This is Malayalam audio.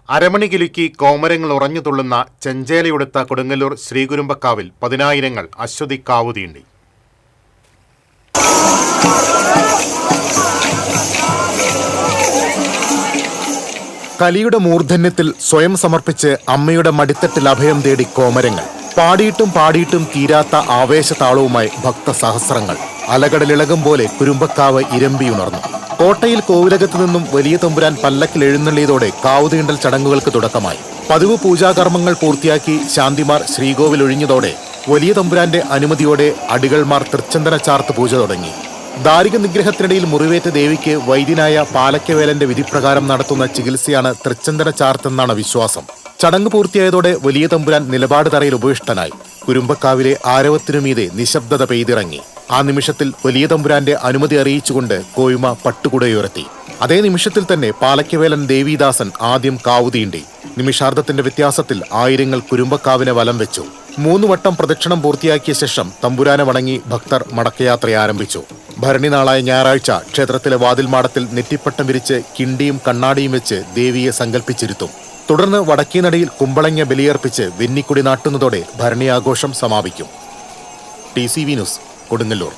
അരമണി കിലുക്കി കോമരങ്ങൾ ഉറഞ്ഞു തുള്ളുന്ന ചെഞ്ചേലയുടുത്ത കൊടുങ്ങല്ലൂർ ശ്രീകുരുമ്പക്കാവിൽ 10,000 അശ്വതി കാവുതീണ്ടി. കലിയുടെ മൂർധന്യത്തിൽ സ്വയം സമർപ്പിച്ച് അമ്മയുടെ മടിത്തട്ടിൽ അഭയം തേടി കോമരങ്ങൾ. പാടിയിട്ടും തീരാത്ത ആവേശതാളവുമായി ഭക്തസഹസ്രങ്ങൾ. അലകടലിളകും പോലെ കുരുമ്പക്കാവ് ഇരമ്പിയുണർന്നു. കോട്ടയിൽ കോവിലകത്തു നിന്നും വലിയ തമ്പുരാൻ പല്ലക്കിൽ എഴുന്നള്ളിയതോടെ കാവുതീണ്ടൽ ചടങ്ങുകൾക്ക് തുടക്കമായി. പതിവ് പൂജാകർമ്മങ്ങൾ പൂർത്തിയാക്കി ശാന്തിമാർ ശ്രീകോവിൽ ഒഴിഞ്ഞതോടെ വലിയ തമ്പുരാന്റെ അനുമതിയോടെ അടികൾമാർ തൃച്ചന്ദന ചാർത്ത് പൂജ തുടങ്ങി. ദാരിക നിഗ്രഹത്തിനിടയിൽ മുറിവേറ്റ ദേവിക്ക് വൈദ്യനായ പാലക്കവേലന്റെ വിധിപ്രകാരം നടത്തുന്ന ചികിത്സയാണ് തൃച്ചന്ദന ചാർത്തെന്നാണ് വിശ്വാസം. ചടങ്ങ് പൂർത്തിയായതോടെ വലിയ തമ്പുരാൻ നിലപാട് തറയിൽ ഉപവിഷ്ടനായി. കുരുമ്പക്കാവിലെ ആരവത്തിനുമീതെ നിശബ്ദത പെയ്തിറങ്ങി. ആ നിമിഷത്തിൽ വലിയ തമ്പുരാന്റെ അനുമതി അറിയിച്ചുകൊണ്ട് കോയ്മ പട്ടുകുടയുയർത്തി. അതേ നിമിഷത്തിൽ തന്നെ പാലക്കവേലൻ ദേവീദാസൻ ആദ്യം കാവുതീണ്ടി. നിമിഷാർദ്ധത്തിന്റെ വ്യത്യാസത്തിൽ ആയിരങ്ങൾ കുരുമ്പക്കാവിനെ വലം വെച്ചു. 3 വട്ടം പ്രദക്ഷിണം പൂർത്തിയാക്കിയ ശേഷം തമ്പുരാനെ വണങ്ങി ഭക്തർ മടക്കയാത്ര ആരംഭിച്ചു. ഭരണി നാളായ ഞായറാഴ്ച ക്ഷേത്രത്തിലെ വാതിൽമാടത്തിൽ നെറ്റിപ്പട്ടം വിരിച്ച് കിണ്ടിയും കണ്ണാടിയും വെച്ച് ദേവിയെ സങ്കല്പിച്ചിരുത്തും. തുടർന്ന് വടക്കേനടയിൽ കുമ്പളങ്ങ ബലിയർപ്പിച്ച് വെന്നിക്കുടി നാട്ടുന്നതോടെ ഭരണിയാഘോഷം സമാപിക്കും. TCV news, Kodungallur.